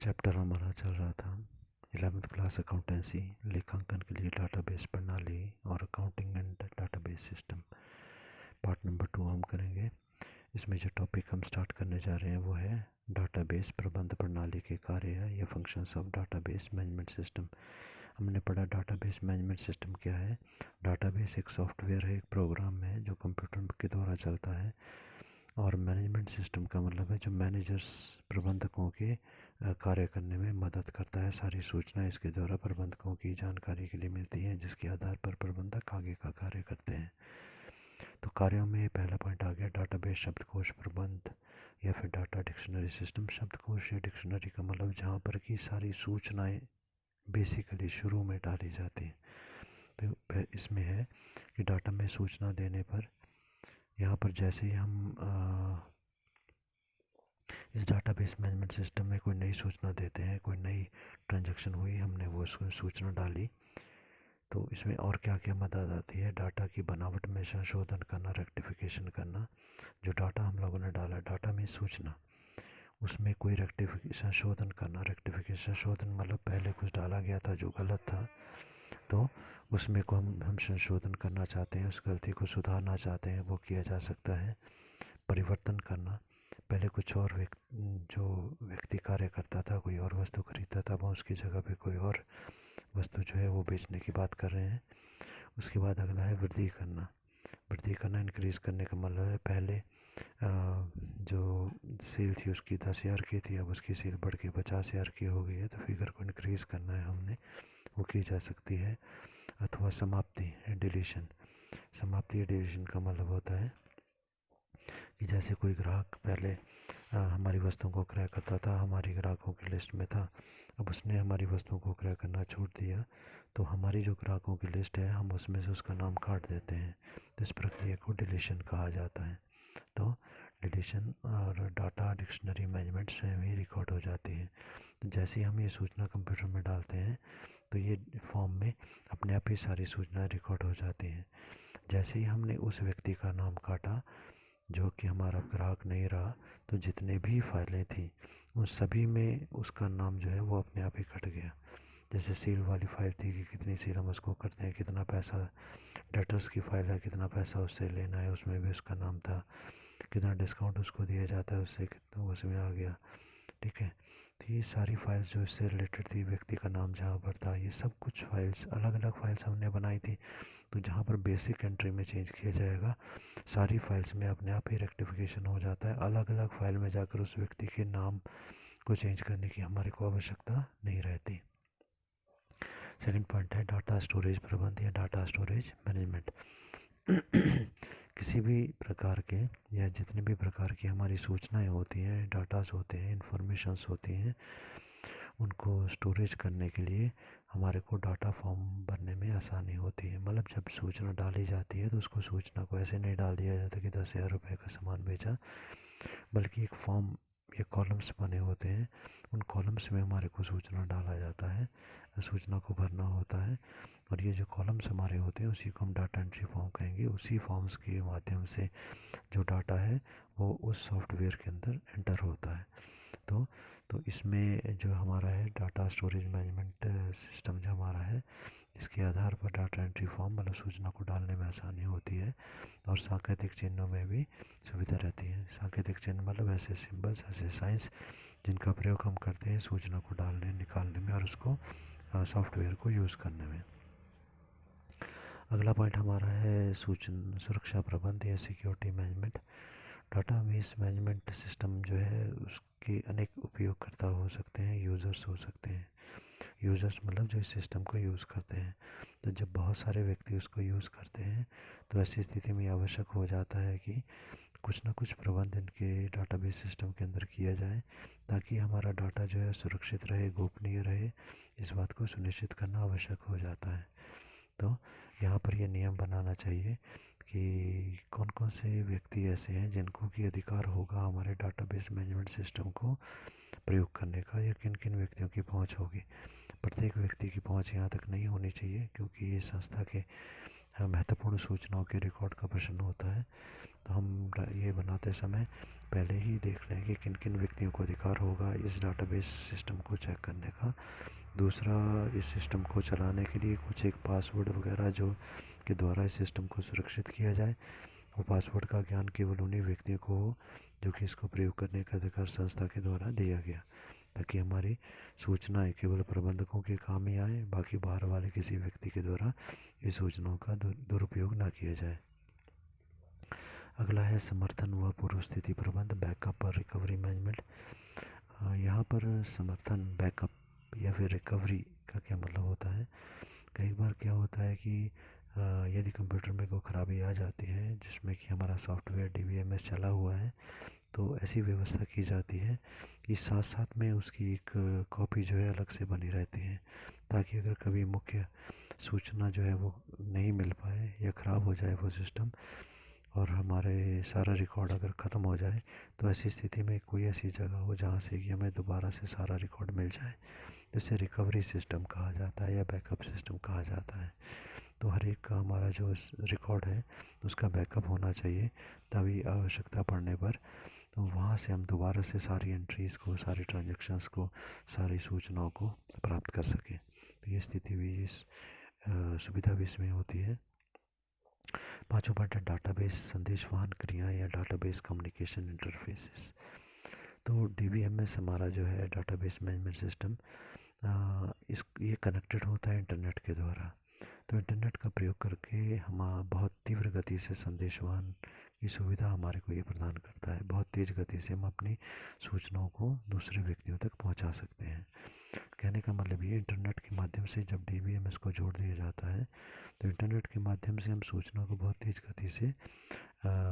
Chapter हमारा चल रहा था 11th क्लास अकाउंटेंसी, लेखांकन के लिए डाटाबेस प्रणाली और accounting and database system. Part number 2 हम करेंगे। इसमें जो टॉपिक हम स्टार्ट करने जा रहे हैं वो है डाटाबेस प्रबंध प्रणाली के कार्य या functions of database management system. हमने पढ़ा डाटाबेस मैनेजमेंट सिस्टम क्या है। डाटाबेस एक सॉफ्टवेयर है, एक प्रोग्राम है जो कंप्यूटर के द्वारा चलता है। और मैनेजमेंट सिस्टम का मतलब है जो मैनेजर्स प्रबंधकों के कार्य करने में मदद करता है। सारी सूचना इसके द्वारा प्रबंधकों की जानकारी के लिए मिलती है, जिसके आधार पर प्रबंधक आगे का कार्य करते हैं। तो कार्यों में पहला पॉइंट आ गया डाटाबेस शब्दकोश प्रबंध या फिर डाटा डिक्शनरी सिस्टम। शब्दकोश या डिक्शनरी का मतलब जहाँ पर की सारी सूचनाएं बेसिकली शुरू में डाली जाती हैं। तो इसमें है कि डाटा में सूचना देने पर यहाँ पर जैसे ही हम इस डाटाबेस मैनेजमेंट सिस्टम में कोई नई सूचना देते हैं, कोई नई ट्रांजैक्शन हुई, हमने वो सूचना डाली, तो इसमें और क्या क्या मदद आती है। डाटा की बनावट में संशोधन करना, रेक्टिफिकेशन करना। जो डाटा हम लोगों ने डाला, डाटा में सूचना, उसमें कोई संशोधन करना। रेक्टिफिकेशन संशोधन मतलब पहले कुछ डाला गया था जो गलत था, तो उसमें को हम संशोधन करना चाहते हैं, उस गलती को सुधारना चाहते हैं, वो किया जा सकता है। परिवर्तन करना, पहले कुछ और जो व्यक्ति कार्य करता था, कोई और वस्तु खरीदता था, वो उसकी जगह पे कोई और वस्तु जो है वो बेचने की बात कर रहे हैं। उसके बाद अगला है वृद्धि करना। वृद्धि करना, इंक्रीज़ करने का मतलब है पहले जो सेल थी उसकी 10,000 की थी, अब उसकी सेल बढ़ के 50,000 की हो गई है, तो फिगर को इंक्रीज़ करना है हमने, वो की जा सकती है। अथवा समाप्ति, डिलीशन। समाप्ति या डिलीशन का मतलब होता है कि जैसे कोई ग्राहक पहले हमारी वस्तुओं को क्रय करता था, हमारी ग्राहकों की लिस्ट में था, अब उसने हमारी वस्तुओं को क्रय करना छोड़ दिया, तो हमारी जो ग्राहकों की लिस्ट है हम उसमें से उसका नाम काट देते हैं। तो इस प्रक्रिया को डिलीशन कहा जाता है। तो डिलीशन और डाटा डिक्शनरी मैनेजमेंट स्वयं ही रिकॉर्ड हो जाती है। तो जैसे ही हम ये सूचना कंप्यूटर में डालते हैं तो ये फॉर्म में अपने आप ही सारी सूचनाएं रिकॉर्ड हो जाती हैं। जैसे ही हमने उस व्यक्ति का नाम काटा जो कि हमारा ग्राहक नहीं रहा, तो जितने भी फाइलें थी उन सभी में उसका नाम जो है वो अपने आप ही कट गया। जैसे सेल वाली फाइल थी कि कितनी सेल हम उसको करते हैं, कितना पैसा, डेटर्स की फाइल है कितना पैसा उससे लेना है, उसमें भी उसका नाम था, कितना डिस्काउंट उसको दिया जाता है उससे कितना, वो उसमें आ गया। ठीक है, तो ये सारी फाइल्स जो इससे रिलेटेड थी, व्यक्ति का नाम जहाँ पर था, ये सब कुछ फाइल्स अलग अलग फाइल्स हमने बनाई थी। तो जहाँ पर बेसिक एंट्री में चेंज किया जाएगा, सारी फाइल्स में अपने आप ही रेक्टिफिकेशन हो जाता है। अलग अलग फाइल में जाकर उस व्यक्ति के नाम को चेंज करने की हमारे को आवश्यकता नहीं रहती। सेकंड पॉइंट है डाटा स्टोरेज प्रबंध या डाटा स्टोरेज मैनेजमेंट। किसी भी प्रकार के या जितने भी प्रकार की हमारी सूचनाएं होती हैं, डाटास होते हैं, इंफॉर्मेशंस होती हैं, उनको स्टोरेज करने के लिए हमारे को डाटा फॉर्म भरने में आसानी होती है। मतलब जब सूचना डाली जाती है तो उसको सूचना को ऐसे नहीं डाल दिया जाता कि 10,000 रुपये का सामान बेचा, बल्कि एक फॉर्म या कॉलम्स बने होते हैं, उन कॉलम्स में हमारे को सूचना डाला जाता है, सूचना को भरना होता है। और ये जो कॉलम्स हमारे होते हैं उसी को हम डाटा एंट्री फॉर्म कहेंगे। उसी फॉर्म्स के माध्यम से जो डाटा है वो उस सॉफ्टवेयर के अंदर एंटर होता है। तो इसमें जो हमारा है डाटा स्टोरेज मैनेजमेंट सिस्टम जो हमारा है, इसके आधार पर डाटा एंट्री फॉर्म मतलब सूचना को डालने में आसानी होती है। और सांकेतिक चिन्हों में भी सुविधा रहती है। सांकेतिक चिन्ह मतलब ऐसे सिंबल्स, ऐसे साइंस जिनका प्रयोग हम करते हैं सूचना को डालने निकालने में और उसको सॉफ्टवेयर को यूज़ करने में। अगला पॉइंट हमारा है सूचना सुरक्षा प्रबंध या security management. Database management system जो है उसके अनेक उपयोगकर्ता हो सकते हैं, यूज़र्स हो सकते हैं। यूज़र्स मतलब जो इस सिस्टम को यूज़ करते हैं। तो जब बहुत सारे व्यक्ति उसको यूज़ करते हैं तो ऐसी स्थिति में आवश्यक हो जाता है कि कुछ ना कुछ प्रबंध इनके डाटाबेस सिस्टम के अंदर किया जाए, ताकि हमारा डाटा जो है सुरक्षित रहे, गोपनीय रहे। इस बात को सुनिश्चित करना आवश्यक हो जाता है। तो यहाँ पर यह नियम बनाना चाहिए कि कौन कौन से व्यक्ति ऐसे हैं जिनको कि अधिकार होगा हमारे डाटाबेस मैनेजमेंट सिस्टम को प्रयोग करने का, या किन किन व्यक्तियों की पहुँच होगी। प्रत्येक व्यक्ति की पहुँच यहाँ तक नहीं होनी चाहिए, क्योंकि ये संस्था के महत्वपूर्ण सूचनाओं के रिकॉर्ड का प्रश्न होता है। तो हम ये बनाते समय पहले ही देख लें कि किन किन व्यक्तियों को अधिकार होगा इस डाटाबेस सिस्टम को चेक करने का। दूसरा, इस सिस्टम को चलाने के लिए कुछ एक पासवर्ड वगैरह जो के द्वारा इस सिस्टम को सुरक्षित किया जाए। वो पासवर्ड का ज्ञान केवल उन्हीं व्यक्तियों को हो जो कि इसको प्रयोग करने का अधिकार संस्था के द्वारा दिया गया, ताकि हमारी सूचनाएं केवल प्रबंधकों के काम ही आए, बाकी बाहर वाले किसी व्यक्ति के द्वारा इस सूचनाओं का दुरुपयोग ना किया जाए। अगला है समर्थन व पूर्व स्थिति प्रबंध, बैकअप और रिकवरी मैनेजमेंट। यहाँ पर समर्थन, बैकअप या फिर रिकवरी का क्या मतलब होता है? कई बार क्या होता है कि यदि कंप्यूटर में कोई ख़राबी आ जाती है जिसमें कि हमारा सॉफ्टवेयर DBMS चला हुआ है, तो ऐसी व्यवस्था की जाती है कि साथ साथ में उसकी एक कॉपी जो है अलग से बनी रहती है, ताकि अगर कभी मुख्य सूचना जो है वो नहीं मिल पाए या ख़राब हो जाए वो सिस्टम और हमारे सारा रिकॉर्ड अगर ख़त्म हो जाए, तो ऐसी स्थिति में कोई ऐसी जगह हो जहाँ से कि हमें दोबारा से सारा रिकॉर्ड मिल जाए। तो इसे रिकवरी सिस्टम कहा जाता है या बैकअप सिस्टम कहा जाता है। तो हर एक का हमारा जो रिकॉर्ड है उसका बैकअप होना चाहिए, तभी आवश्यकता पड़ने पर तो वहाँ से हम दोबारा से सारी एंट्रीज़ को, सारी ट्रांजैक्शंस को, सारी सूचनाओं को प्राप्त कर सकें। तो ये स्थिति भी, इस सुविधा भी इसमें होती है। पाँचों पॉइंट है डाटाबेस संदेशवाहन क्रिया या डाटाबेस कम्युनिकेशन इंटरफेसेस। तो DBMS हमारा जो है डाटाबेस मैनेजमेंट सिस्टम, ये कनेक्टेड होता है इंटरनेट के द्वारा। तो इंटरनेट का प्रयोग करके हम बहुत तीव्र गति से संदेशवाहन की सुविधा हमारे को ये प्रदान करता है। बहुत तेज़ गति से हम अपनी सूचनाओं को दूसरे व्यक्तियों तक पहुंचा सकते हैं। कहने का मतलब ये, इंटरनेट के माध्यम से जब DBMS को जोड़ दिया जाता है तो इंटरनेट के माध्यम से हम सूचना को बहुत तेज़ गति से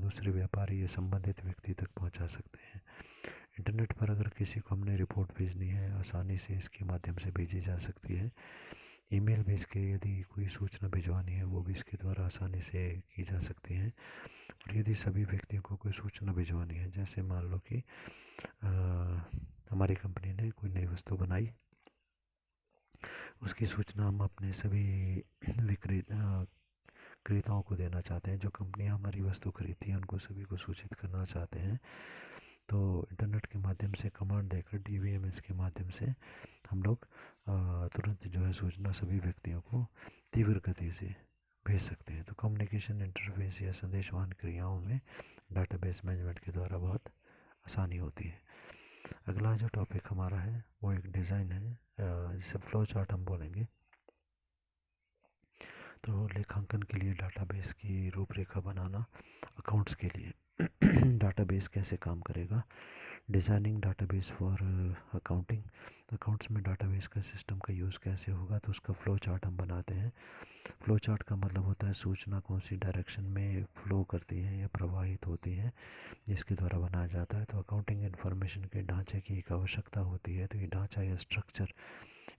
दूसरे व्यापारी या संबंधित व्यक्ति तक पहुंचा सकते हैं। इंटरनेट पर अगर किसी को हमने रिपोर्ट भेजनी है, आसानी से इसके माध्यम से भेजी जा सकती है। ईमेल भेज के यदि कोई सूचना भिजवानी है, वो भी इसके द्वारा आसानी से की जा सकती है। और यदि सभी व्यक्तियों को कोई सूचना भिजवानी है, जैसे मान लो कि हमारी कंपनी ने कोई नई वस्तु बनाई, उसकी सूचना हम अपने सभी विक्रेताओं को देना चाहते हैं, जो कंपनियां हमारी वस्तु खरीदती हैं उनको सभी को सूचित करना चाहते हैं, तो इंटरनेट के माध्यम से कमांड देकर DBMS के माध्यम से हम लोग तुरंत जो है सूचना सभी व्यक्तियों को तीव्र गति से भेज सकते हैं। तो कम्युनिकेशन इंटरफेस या संदेशवाहन क्रियाओं में डाटाबेस मैनेजमेंट के द्वारा बहुत आसानी होती है। अगला जो टॉपिक हमारा है वो एक डिज़ाइन है, जिसे फ्लो चार्ट हम बोलेंगे। तो लेखांकन के लिए डाटाबेस की रूपरेखा बनाना, अकाउंट्स के लिए डाटाबेस कैसे काम करेगा, designing database for accounting, accounts में डाटाबेस का सिस्टम का यूज़ कैसे होगा, तो उसका फ्लो चार्ट हम बनाते हैं। फ्लो चार्ट का मतलब होता है सूचना कौन सी डायरेक्शन में फ्लो करती है या प्रवाहित होती है, जिसके द्वारा बनाया जाता है। तो अकाउंटिंग इन्फॉर्मेशन के ढांचे की एक आवश्यकता होती है, तो ये ढांचा या स्ट्रक्चर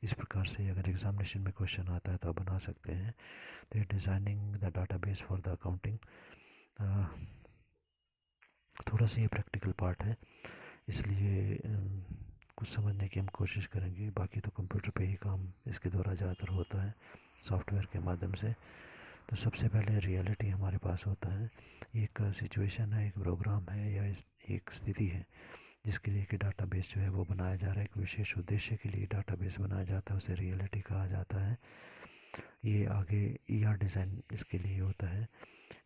इस प्रकार से अगर एग्जामिनेशन में क्वेश्चन आता है तो आप बना सकते हैं। तो ये designing the database for the accounting, थोड़ा सा ये प्रैक्टिकल पार्ट है, इसलिए कुछ समझने की हम कोशिश करेंगे। बाकी तो कंप्यूटर पे ही काम इसके द्वारा ज़्यादातर होता है, सॉफ्टवेयर के माध्यम से। तो सबसे पहले रियलिटी हमारे पास होता है, एक सिचुएशन है, एक प्रोग्राम है या एक स्थिति है जिसके लिए कि डाटाबेस जो है वो बनाया जा रहा है, एक विशेष उद्देश्य के लिए डाटाबेस बनाया जाता है, उसे रियलिटी कहा जाता है। ये आगे ER डिज़ाइन इसके लिए होता है,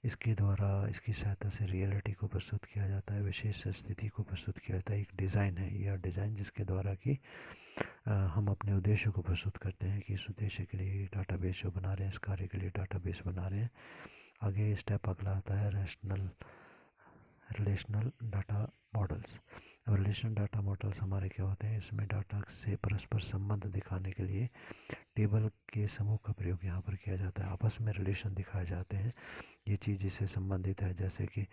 इसके द्वारा, इसकी सहायता से रियलिटी को प्रस्तुत किया जाता है, विशेष स्थिति को प्रस्तुत किया जाता है। एक डिज़ाइन है ER डिज़ाइन, जिसके द्वारा कि हम अपने उद्देश्य को प्रस्तुत करते हैं कि इस उद्देश्य के लिए डाटाबेस जो बना रहे हैं, इस कार्य के लिए डाटाबेस बना रहे हैं। आगे स्टेप अगला आता है रिलेशनल डाटा मॉडल्स। अब रिलेशनल डाटा मॉडल्स हमारे क्या होते हैं, इसमें डाटा से परस्पर संबंध दिखाने के लिए टेबल के समूह का प्रयोग यहाँ पर किया जाता है। आपस में रिलेशन दिखाए जाते हैं, ये चीज़ जिससे संबंधित है, जैसे कि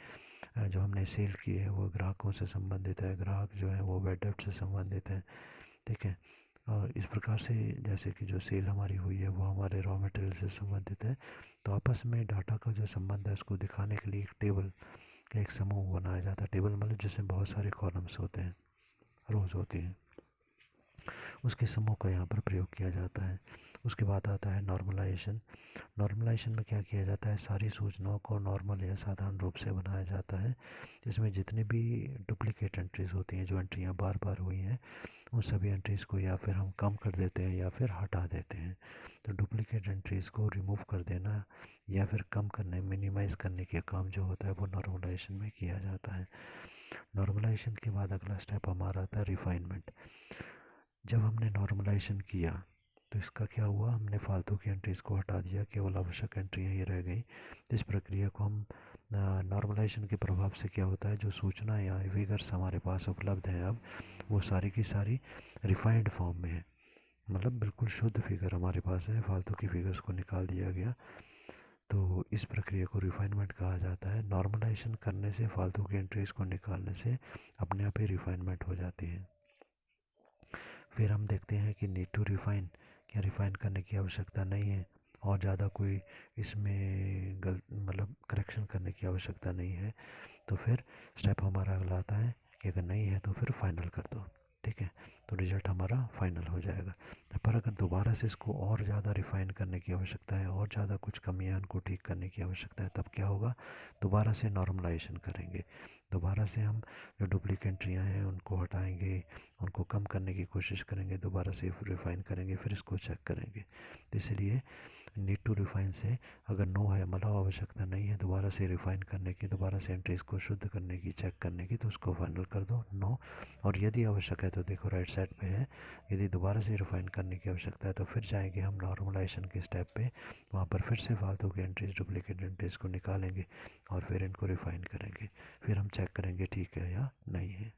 जो हमने सेल की है वो ग्राहकों से संबंधित है, ग्राहक जो है वो वेब डेप्थ से संबंधित है, ठीक है। और इस प्रकार से जैसे कि जो सेल हमारी हुई है वो हमारे रॉ मटेरियल से संबंधित है। तो आपस में डाटा का जो संबंध है उसको दिखाने के लिए एक टेबल का एक समूह बनाया जाता है। टेबल मतलब जिसमें बहुत सारे कॉलम्स होते हैं, रोज़ होती हैं, उसके समूह का यहाँ पर प्रयोग किया जाता है। उसके बाद आता है नॉर्मलाइजेशन। नॉर्मलाइजेशन में क्या किया जाता है, सारी सूचनाओं को नॉर्मल या साधारण रूप से बनाया जाता है। इसमें जितनी भी डुप्लीकेट एंट्रीज होती हैं, जो एंट्रियाँ बार बार हुई हैं, उन सभी एंट्रीज़ को या फिर हम कम कर देते हैं या फिर हटा देते हैं। तो डुप्लीकेट एंट्रीज़ को रिमूव कर देना या फिर कम करने, मिनिमाइज़ करने का काम जो होता है वो नॉर्मलाइजेशन में किया जाता है। नॉर्मलाइजेशन के बाद अगला स्टेप हमारा आता है रिफाइनमेंट। जब हमने नॉर्मलाइजेशन किया तो इसका क्या हुआ, हमने फालतू की एंट्रीज़ को हटा दिया, केवल आवश्यक एंट्रियाँ ही रह गई। इस प्रक्रिया को हम नॉर्मलाइजेशन के प्रभाव से क्या होता है, जो सूचना या फिगर्स हमारे पास उपलब्ध हैं अब, वो सारी की सारी रिफाइंड फॉर्म में है। मतलब बिल्कुल शुद्ध फिगर हमारे पास है, फालतू की फिगर्स को निकाल दिया गया। तो इस प्रक्रिया को रिफाइनमेंट कहा जाता है। नॉर्मलाइजेशन करने से, फालतू की एंट्रीज़ को निकालने से अपने आप ही रिफाइनमेंट हो जाती है। फिर हम देखते हैं कि नीड टू रिफ़ाइन, क्या रिफ़ाइन करने की आवश्यकता नहीं है, और ज़्यादा कोई इसमें मतलब करेक्शन करने की आवश्यकता नहीं है। तो फिर स्टेप हमारा अगला आता है कि अगर नहीं है तो फिर फाइनल कर दो। ठीक है, तो रिज़ल्ट हमारा फाइनल हो जाएगा। पर अगर दोबारा से इसको और ज़्यादा रिफ़ाइन करने की आवश्यकता है, और ज़्यादा कुछ कमियां उनको ठीक करने की आवश्यकता है, तब क्या होगा, दोबारा से नॉर्मलाइजेशन करेंगे। दोबारा से हम जो डुप्लीकेट एंट्रियाँ हैं उनको हटाएंगे, उनको कम करने की कोशिश करेंगे, दोबारा से रिफ़ाइन करेंगे, फिर इसको चेक करेंगे। तो इसलिए नीड टू रिफ़ाइन से अगर नो है, मतलब आवश्यकता नहीं है दोबारा से रिफ़ाइन करने की, दोबारा से एंट्रीज़ को शुद्ध करने की, चेक करने की, तो उसको फाइनल कर दो नो। और यदि आवश्यक है तो देखो राइट साइड पे है, यदि दोबारा से रिफ़ाइन करने की आवश्यकता है तो फिर जाएंगे हम नॉर्मलाइजेशन के स्टेप पे, वहाँ पर फिर से फालतू की एंट्रीज, डुप्लीकेट एंट्रीज़ को निकालेंगे और फिर इनको रिफ़ाइन करेंगे। फिर हम चेक करेंगे ठीक है या नहीं है।